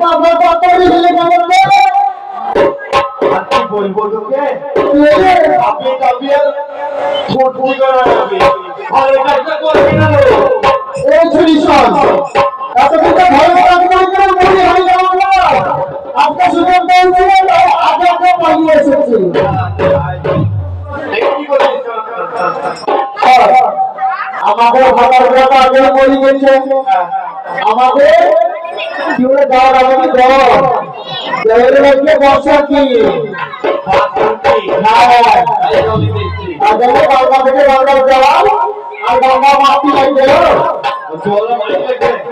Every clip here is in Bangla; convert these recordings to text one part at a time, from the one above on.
বাবা বাবা রেলে কেমন কি বলবো তোকে আপনি কাবিয়ে ফুটবল করা যাবে আর এটা করবি না এই ছুরিশন এত কিছু ভয় করে মনে হয় না আপনার সুযোগ পেয়েছিলেন আজ আপনার পালিয়ে এসেছে আমাদের ভাতার কথা আগে বলে গেছে আমাদের কি বলে দাও আমাকে দাও দেওয়ালে লাগবে বর্ষা কি আগে বাংলা থেকে বাংলা যাওয়া আর বাংলা মাটি লাগবে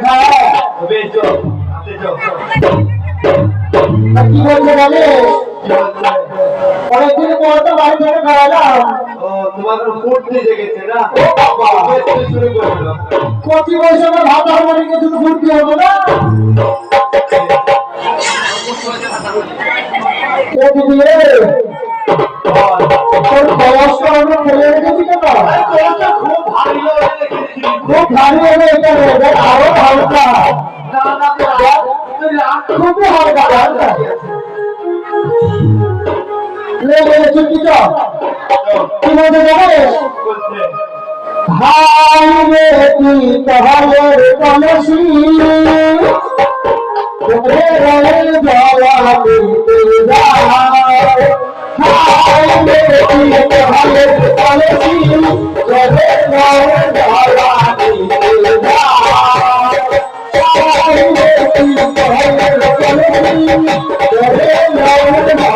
হ্যাঁ কি বলছে বলে অনেকদিন পর তো বাড়ি থেকে খাওয়ালাম তোমার ফুট দিয়ে গেছে না শুরু করলো কচি বয়সে আমার ভাত হারমোনিকে শুধু ঘুরতে হবে না তোর বয়সটা আমরা ফেলে রেখেছি কেন খুব ভারী হবে এটা আরো হালকা খুবই হালকা হালকা চুক্তি কি বলতে যাবে হাই রে তুই তাহলে কলসি তোরে রয়েল জলা দিতে যা হাই রে তুই তাহলে কলসি তোরে রয়েল জলা দিতে যা হাই রে তুই তাহলে কলসি তোরে রয়েল জলা দিতে যা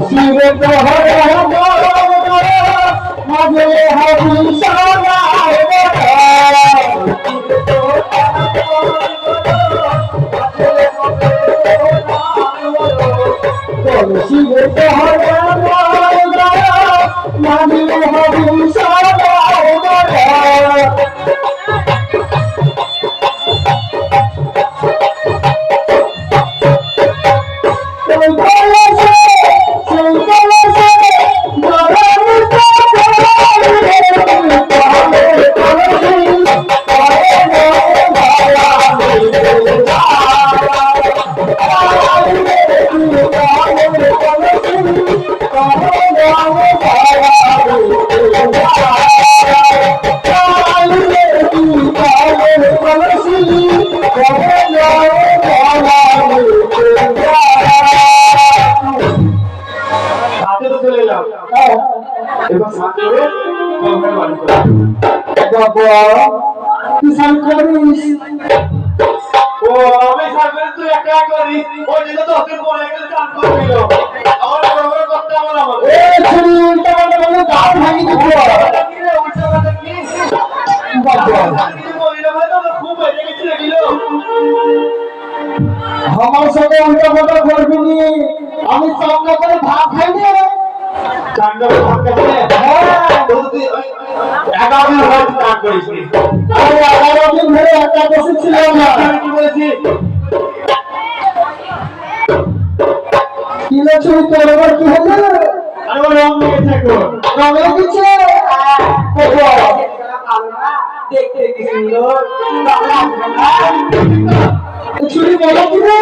শিবে প্রহর মাঝে হাবি সারায় শিবে প্রহর মাঝে হাবি সারায় কিষান করিস ও আমি সামনে তুই একা করিস ওই জন্য তো ওকে বলে গেল চান করছিল আমার বড় করতে আমার এই ছুরি উল্টা পাল্টা বলে গাল ভাঙি দিব কি রে উল্টা কথা কি বাবা কি বলিল ভাই তো খুব বেজে গেছিল গিলো আমার সাথে উল্টা পাল্টা করবি নি আমি সামনে করে ভাত খাই রে কান্ড ভাত খাইলে হ্যাঁ তুই 11 দিন হয়ে চান করিস আমি 11 দিন ধরে একা বসেছিলাম না কি বলেছি কি লেছো তোর আবার কি হলো আরে ওর রং লেগেছে এখন রং লেগেছে দেখো দেখতে কি সুন্দর ছুরি বলো কি রে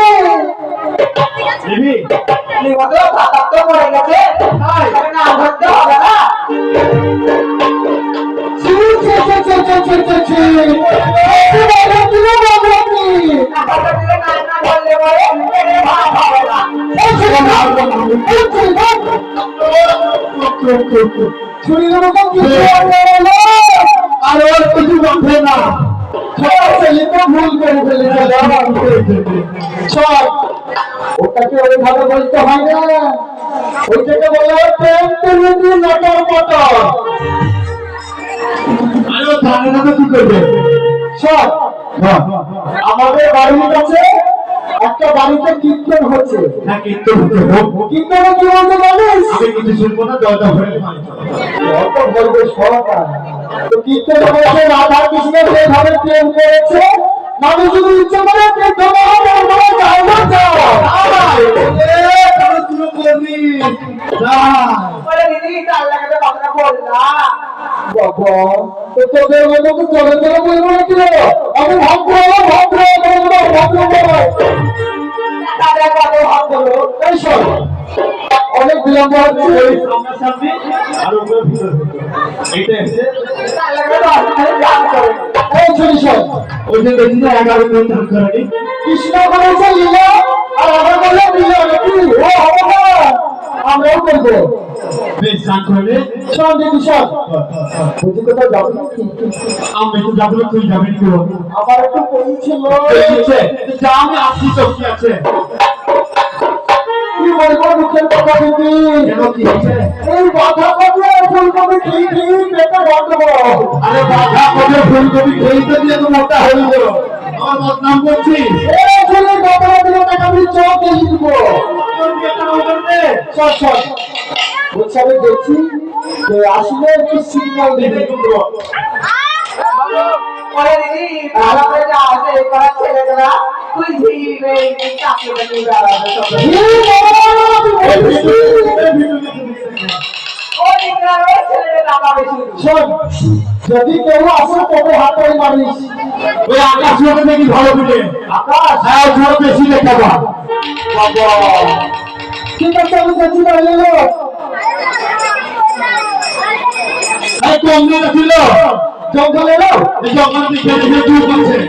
দিবি লিবা তো পাতা তো পড়ে গেছে তাই না ধরতে হবে না ছি ছি ছি ছি ছি ছি ছি কি বলো কি বলো কি পাতা দিলে না না বললে বলে এ ভাব হবে না এই ছুরি না এই ছুরি মতো কি বলো আর ওর কিছু বলবে না ছেলে তো ভুল করে ফেলেছে চল ওটাকে ওইভাবে বলতে হয় না ওইটাকে বলা হয় প্রেম তুমি নটর পটর আরে জানে না তো কি করবে চল আমাদের বাড়ির কাছে একটা বাড়িতে কীর্তন হচ্ছে না কীর্তন হচ্ছে কীর্তনে কি বলতে জানিস আমি কিছু শুনবো না দরজা ভরে পানি অত বলবে সরকার তো কীর্তনে বলছে রাধা কৃষ্ণ যেভাবে প্রেম করেছে মানুষ যদি ইচ্ছে করে প্রেম হবে যায় না যাও তোকে চলে চলে বলবো নাকি রে? আমি ভদ্র তাদের কত ভাব বলো এই শোন, অনেক বিলম্ব হচ্ছে। ওই সামনাসামনি আর উপরে ভিতরে এইটা এসে তাহলে তো আসলে জান করে এই ছুরি শোন, ওই যে দেখি না 11 জন ধান করেনি কৃষ্ণ করেছে লীলা আর আমরা বললে লীলা নাকি? ও হবে না, আমরাও করবো। বেশ ধান করে শোন দিদি শোন, বুঝি কোথাও যাবো নাকি? আমি তো যাবো না, তুই যাবি কি করবো আমার একটু পড়েছিল, যা আমি আসছি তো কি আছে কি বলবো মুখের কথা দিদি? কেন কি হয়েছে এই বাধা কবি আর ফুলকবি ঠিক ঠিক পেটে গন্ডগোল। আরে বাধা করে ফুলকপি খেলতে দিয়ে তো মোটা হয়ে গেল, আমার বদনাম করছিস এই ছেলে গতরা দিলে টাকা আমি চোখ দিয়ে দিব। তোর কি একটা নজর দে চল চল, বলছি আমি দেখছি যে আসলে একটু সিগন্যাল দিবি। পরে দিদি ভালো করে যা আছে এই করা ছেলেগুলা তুই ঝিরে চাকরি নিয়ে বেড়াবে সব ও দিকরা ওই ছেলেদের টাকা বেশি শোন, যদি কেউ আসে তবে হাত করে মারিস। ওই আকাশ লোকে দেখি ভালো পিঠে আকাশ, হ্যাঁ ঝড় বেশি দেখা যা বাবা ঠিক আছে, আমি দেখছি না এলো। এই কম দিন ছিল জঙ্গল এলো, এই জঙ্গল থেকে দেখে দূর করছে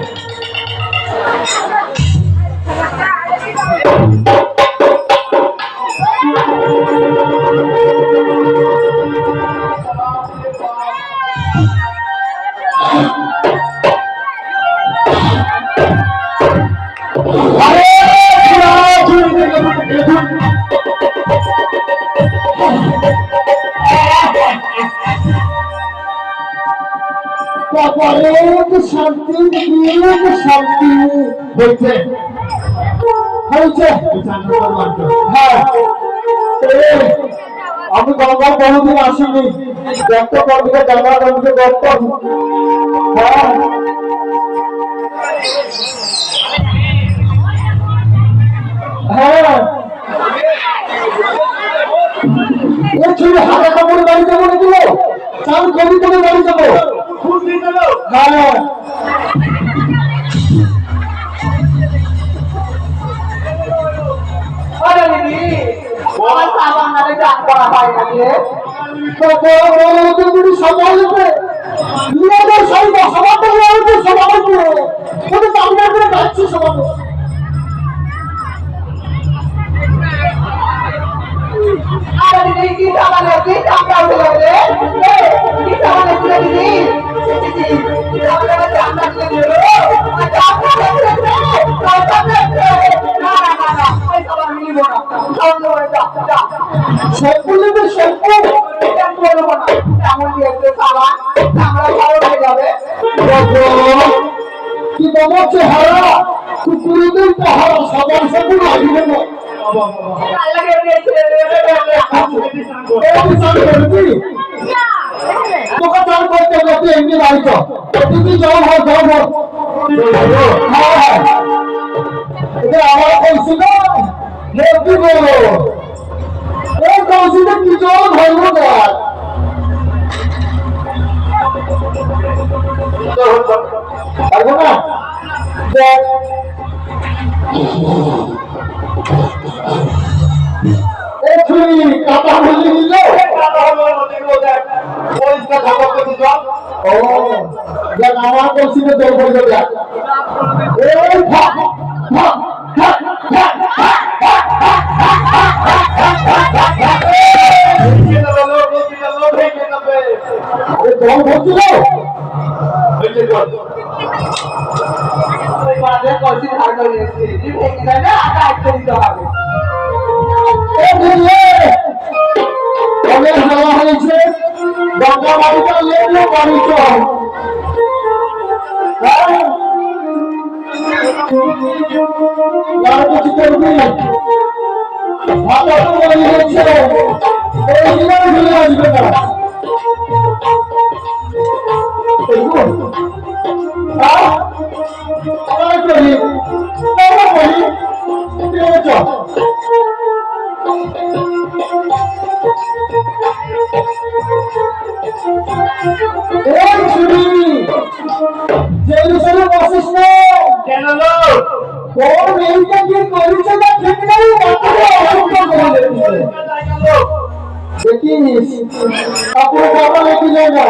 আরে তারপরে শান্তি শান্তি বলছে হয়েছে। হ্যাঁ, এই, আমি গঙ্গার বহুদিন আসিনি, দেখতে পারবে গঙ্গা নদীকে দেখতে। হ্যাঁ হ্যাঁ, এই ছবি হাতে কাপড়ে বাড়ি যাবো নাকি? চাল কবি করে বাড়ি যাবো। ফুল দিয়ে গেল হ্যাঁ ওরে দিদি আমার সাবান নালে জান করা হয় না রে সবাইকে নিজেদের সবাইকে সবাইকে চামড়া করে যাচ্ছি সবাইকে। আরে দিদি কি সাবানে কি চামড়া উঠে রে কি সাবানে ছিল দিদি কি সাবানে চামড়া উঠে রে চামড়া উঠে রে না না না না ওই সাবান আমি নিব না অন্য করে যা যা সম্পূর্ণ সম্পূর্ণ এটা বলবো না কেমন দিয়েছে সাবান চামড়া ভালো হয়ে যাবে কি তোমার চেহারা কুকুরদের পাহাড় সবার সাথে লাগবে না। আল্লাহ কে দিয়েছে তোকে চাল করতে গেছে এমনি বাড়িত তুমি যাও হয় যাও হয়। হ্যাঁ হ্যাঁ, এটা আমার কলসি না, কি বলো এই কলসিতে কি জল ধরবো দেখ। পারবো না দেখ, এই ছুরি কাটা বললি নিল। পরিষ্কার খবর করছি জল ও দেখ আমার কলসিতে জল ভরে যাবে। এই ফাক ফাক ফাক ফাক আরে জল ভরছিল। ওই বাদে কলসি ধার করে নিয়েছি তুই ভেঙে যাবে আটা আটকে দিতে হবে এই বুঝলে অনেক দেওয়া হয়েছে, গঙ্গা বাড়িটা লেগে বাড়ি চল। আর কিছু করবি মাথা তো বলে গেছে এই দিনে ফেলে আসবে না। চল এই ছুরি যে বিষয়ে বসিস না কেন লোক তোর মেয়েটা কি করেছে তা ঠিক নেই তাকে অসুস্থ করে দিচ্ছে দেখিস কাপড় কাপড় দিলে না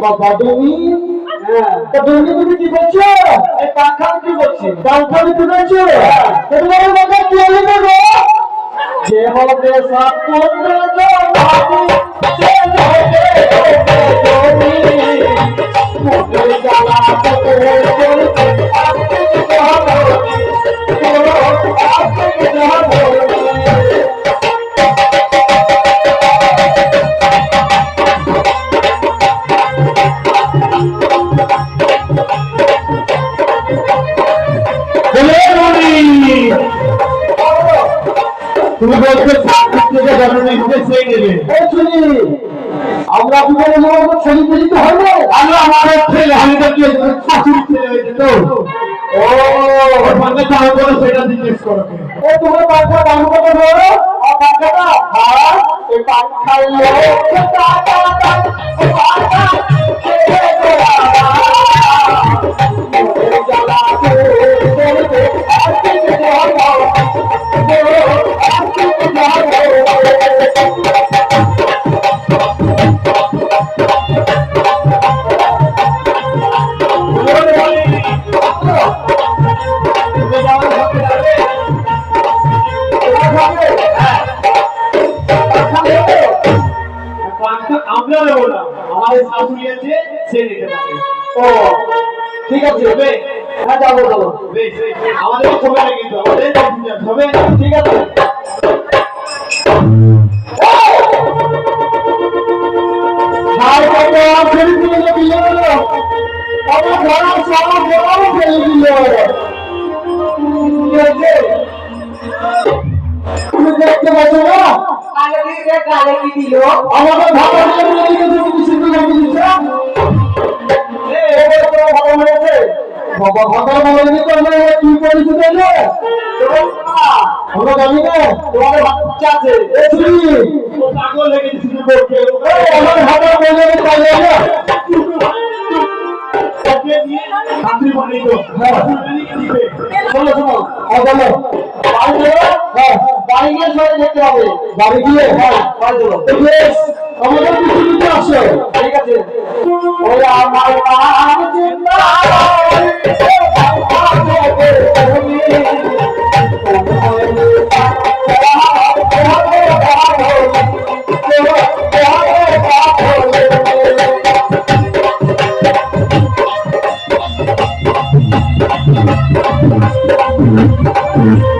বাবা তুমি তুমি তুমি কি করছো এই পাখা কি করছি পাখা কি করছো তোমার বাবা কি হলো গো যে হবে সব পুত্র জবাবি যে হবে তুমি মুখে জ্বালা করে আপনি কি হবে আপনি কি হবে তুমি বলছো থেকে জানানো সেই নেবে আমরা কি বলে ছবি তুলি তো হবে আল্লাহ আমার ছেলে আমি তো কি শাশুড়ি ছেলে হয়েছে তো ও মানে তার উপরে সেটা জিজ্ঞেস করো ও তোমার পাখা দাম কত বলো আর পাখাটা আর এই পাখা আমরা নেবো না আমাদের শাশুড়ি আছে সে নিতে পারে ও ঠিক আছে হ্যাঁ যাবো যাবো বেশ আমাদের হবে না কিন্তু আমাদের হবে ঠিক আছে ভাই কত ফেলে দিল দিল আমার ঘর সব বড় ফেলে দিল কি হয়েছে তুমি দেখতে পাচ্ছ না আগে দিকে গালে কি দিল আমাকে ভালো লাগে তুমি কিছু করে দিচ্ছ ভালো হয়েছে বাবা কথা বলেনি তো আমরা কি করেছি তাহলে আমরা জানি না তোমার বাচ্চা আছে ও পাগল হয়ে গেছে শুধু বলছে আমার হাতে বলে তাহলে ওকে দিয়ে শাশুড়ি বানিয়ে দাও হ্যাঁ দিবে শোনো শোনো বলো বাড়ি গেলে হ্যাঁ বাড়ি গিয়ে সবাই দেখতে হবে বাড়ি গিয়ে হ্যাঁ বাড়ি চলো বেশ আমাদের কিছু দিতে আসো ঠিক আছে ওই আমার নাম চিন্তা Mm-hmm.